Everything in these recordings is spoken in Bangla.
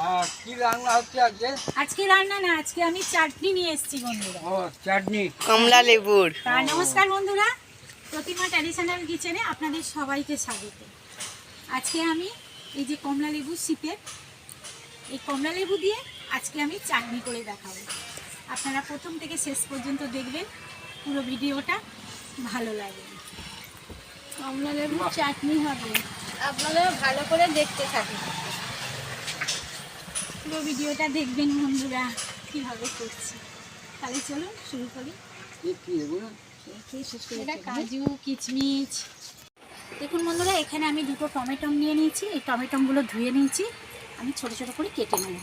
কি রান্না হচ্ছে আজকে? আজকে রান্না না, আজকে আমি চাটনি নিয়ে এসেছি বন্ধুরা। ও চাটনি, কমলা লেবুর। নমস্কার বন্ধুরা, প্রতিমা ট্র্যাডিশনাল কিচেনে আপনাদের সবাইকে স্বাগত। আজকে আমি এই যে কমলা লেবু শীতের, এই কমলা লেবু দিয়ে আজকে আমি চাটনি করে দেখাবো। আপনারা প্রথম থেকে শেষ পর্যন্ত দেখবেন, পুরো ভিডিওটা ভালো লাগবে। কমলা লেবুর চাটনি হবে, আপনারা ভালো করে দেখতে থাকুন। পুরো ভিডিওটা দেখবেন বন্ধুরা, কীভাবে করছি। তাহলে চলুন শুরু করি। এটা কাজু কিচমিচ। দেখুন বন্ধুরা, এখানে আমি দুটো টমেটো নিয়ে নিয়েছি। এই টমেটোগুলো ধুয়ে নিয়েছি, আমি ছোট ছোট করে কেটে নেব।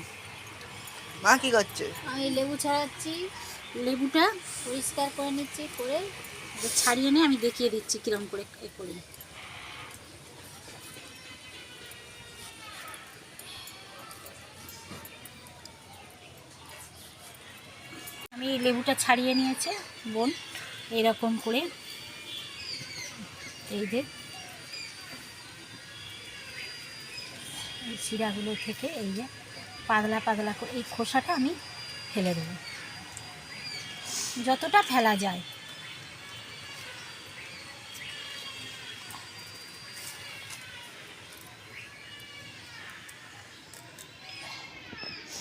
মা কি করছে? আমি লেবু ছাড়াচ্ছি, লেবুটা পরিষ্কার করে নিচ্ছি, করে ছাড়িয়ে নিয়ে আমি দেখিয়ে দিচ্ছি কীরকম করে করি। আমি লেবুটা ছাড়িয়ে নিয়েছে বোন, এইরকম করে। এই যে এই শিরাগুলো থেকে এই যে পাতলা পাতলা করে এই খোসাটা আমি ফেলে দেবো, যতটা ফেলা যায়।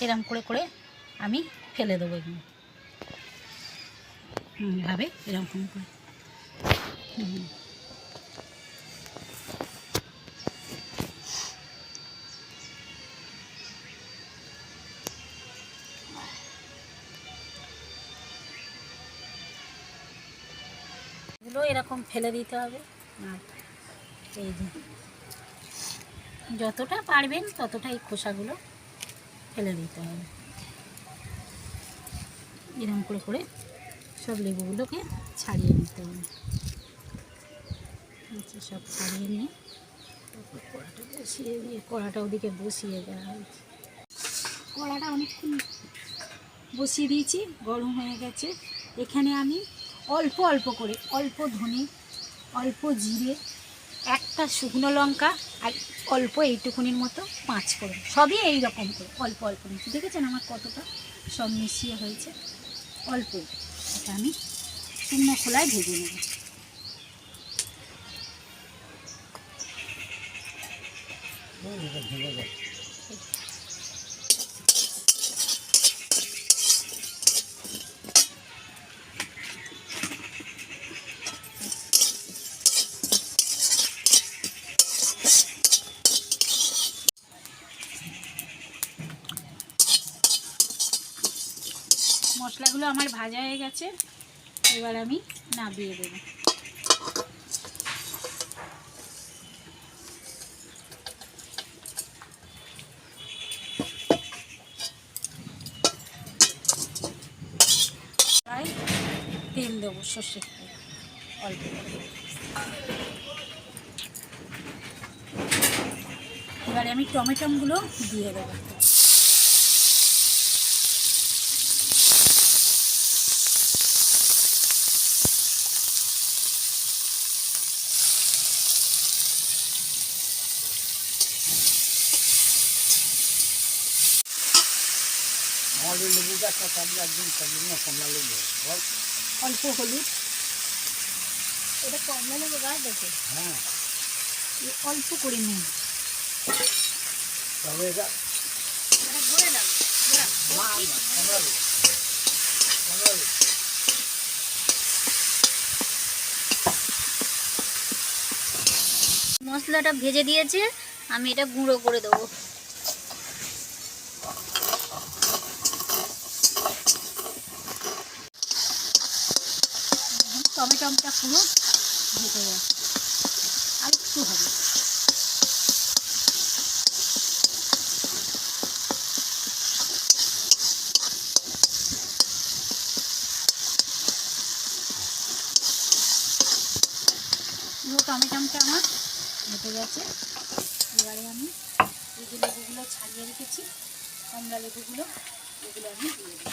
এরকম করে করে আমি ফেলে দেবো এগুলো ভাবে, এরকম করে। এগুলো এরকম ফেলে দিতে হবে। আর এই যে যতটা পারবেন ততটা এই খোসাগুলো ফেলে দিতে হবে। এরকম করে করে সব লেবুগুলোকে ছাড়িয়ে নিতে হবে। আচ্ছা, সব ছাড়িয়ে নিয়ে কড়াটা বসিয়ে দিয়ে, কড়াটা ওদিকে বসিয়ে দেওয়া হয়েছে। কড়াটা অনেকক্ষণ বসিয়ে দিয়েছি, গরম হয়ে গেছে। এখানে আমি অল্প অল্প করে, অল্প ধনে, অল্প জিরে, একটা শুকনো লঙ্কা আর অল্প এইটুকুনির মতো পাঁচ করে, সবই এই রকম করে অল্প অল্প নিচ্ছি। দেখেছেন আমার কতটা সব মিশিয়ে হয়েছে। অল্প এটা আমি শুকনো খোলায় ভেজে নেব। মশলাগুলো আমার ভাজা হয়ে গেছে, এবার আমি নামিয়ে দেব। তেল দেবো, সর্ষের তেল অল্প করে। এবারে আমি টমেটোগুলো দিয়ে দেবো। আমাদের লেবুটা থাকলে একদম সবগুলো কমলা লেবু। অল্প হলুদ, এটা কমলা লেবু গাছ দেখে, হ্যাঁ অল্প করে নিন। তবে এটা ধরে দাও, কমলা লেবু, কমলা লেবু। মশলাটা ভেজে দিয়েছে, আমি এটা গুঁড়ো করে দেবো। টমেটোটা পুরো ভেজে গেছে, আর একটু হবে। পুরো টমেটোটা আমার ভেজে গেছে। এবারে আমি এই যে লেবুগুলো ছাড়িয়ে রেখেছি, কমলা লেবুগুলো, এগুলো আমি দিয়ে দেবো।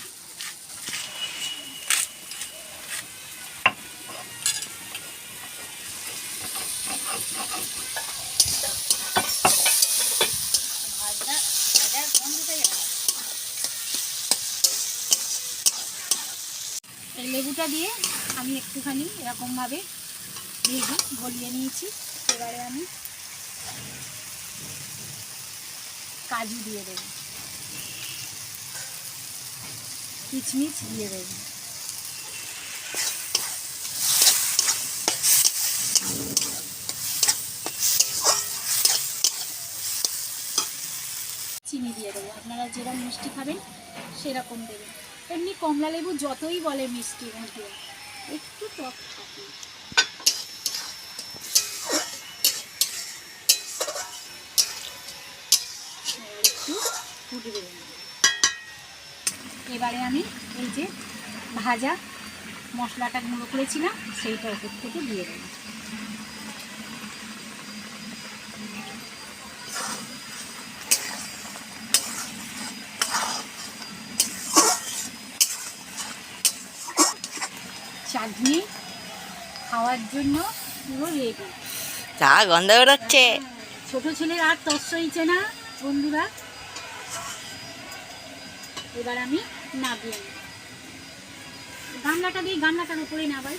ভাজার গন্ধটাই লেবুটা দিয়ে আমি একটুখানি এরকমভাবে ভেজে গলিয়ে নিয়েছি। এবারে আমি কাজু দিয়ে দেবো, কিচমিচ দিয়ে দেবো, চিনি দিয়ে দেবো। আপনারা যেরকম মিষ্টি খাবেন সেরকম দেবেন। এমনি কমলা লেবু যতই বলে মিষ্টির মধ্যে একটু টক থাকে। একটু ফুটবে। এবারে আমি এই যে ভাজা মশলাটা গুঁড়ো করেছিলাম সেইটা ওপর থেকে দিয়ে দেবো। চাটনি খাওয়ার জন্য পুরো রেডি। চা গন্ধ বেরোচ্ছে। ছোট ছেলের আর তস হয়েছে না বন্ধুরা। এবার আমি নামিয়ে নিই। গামলাটা দিই, গামলাটার উপরে নামাই।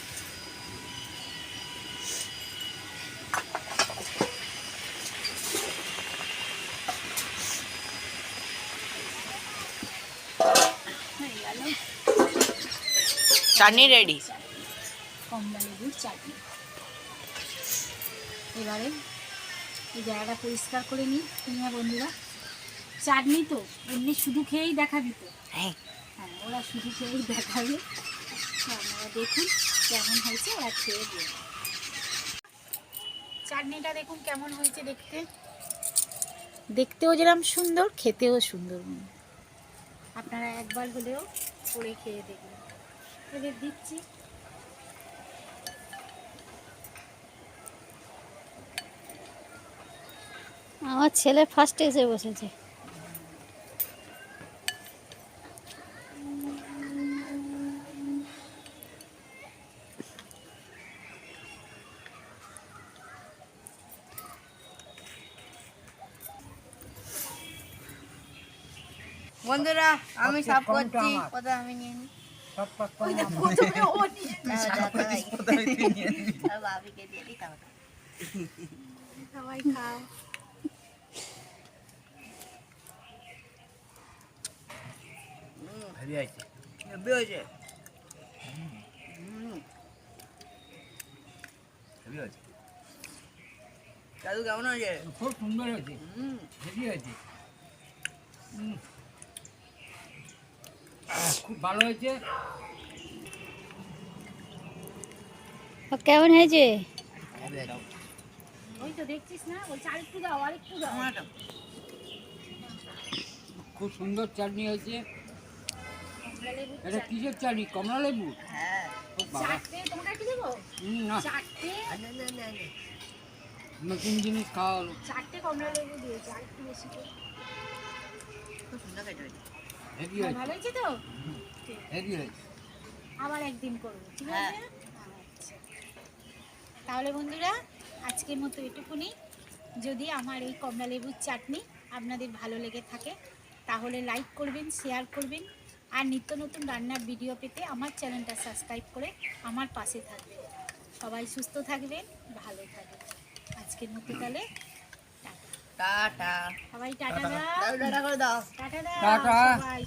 হয়ে গেল চাটনি রেডি। কমলা লেবুর চাটনি। এবারে এই জায়গাটা পরিষ্কার করে নিই নিয়ে বন্ধুরা। চাটনি তো এমনি শুধু খেয়েই দেখাবি তো? হ্যাঁ, ওরা শুধু খেয়েই দেখাবে। আপনারা দেখুন কেমন হয়েছে, ওরা খেয়ে দিয়ে। চাটনিটা দেখুন কেমন হয়েছে দেখতে। দেখতেও যেরকম সুন্দর, খেতেও সুন্দর। আপনারা একবার হলেও করে খেয়ে দেখবেন। এদের দিচ্ছি। আমার ছেলে ফার্স্টে এসে বসেছে। বন্ধুরা আমি সব সবচেয়ে কমটা করছি, আমার। কোথায় আমি নিয়ে নিই। সব পাক কম আমার। ভাবিকে দিয়ে দিই তাহলে। সবাই খাও। হেভি আছে। হেভি হয়েছে। হেভি আছে। দাদু কেমন হয়েছে? খুব সুন্দর হয়েছে। হুম, হেভি হয়েছে। খুব ভালো হয়েছে। কেমন হয়েছে? ওই তো দেখছিস না, বলছে আরেকটু দাও, আরেকটু দাও। আমার একটা খুব সুন্দর চাটনি হয়েছে। কমলা লেবুর এটা চাটনি। কিসের চাটনি? কমলা লেবু? হ্যাঁ। খুব বাবা। চারটে তোমাকে কি দেবো? না, চারটে, না, না, না, না। নতুন জিনিস খাওয়া হলো। চারটে কমলা লেবু দিয়েছে, আরেকটু বেশি করে। খুব সুন্দর খেতে হয়েছে। হেভি ভালো হয়েছে। হয়েছে তো? হেভি হয়েছে। আবার একদিন করবো, ঠিক হ্যাঁ। আছে? আচ্ছা। তাহলে বন্ধুরা আজকের মতো এটুকুনি। যদি আমার এই কমলা লেবুর চাটনি আপনাদের ভালো লেগে থাকে তাহলে লাইক করবেন, শেয়ার করবেন। আর নিত্য নতুন রান্নার ভিডিও পেতে আমার চ্যানেলটা সাবস্ক্রাইব করে আমার পাশে থাকবেন। সবাই সুস্থ থাকবেন, ভালো থাকবেন। আজকের মতো তাহলে টাটা। টাটা। সবাই টাটা দাও, দাদু টাটা করে দাও। টাটা দাও টাটা। সবাই।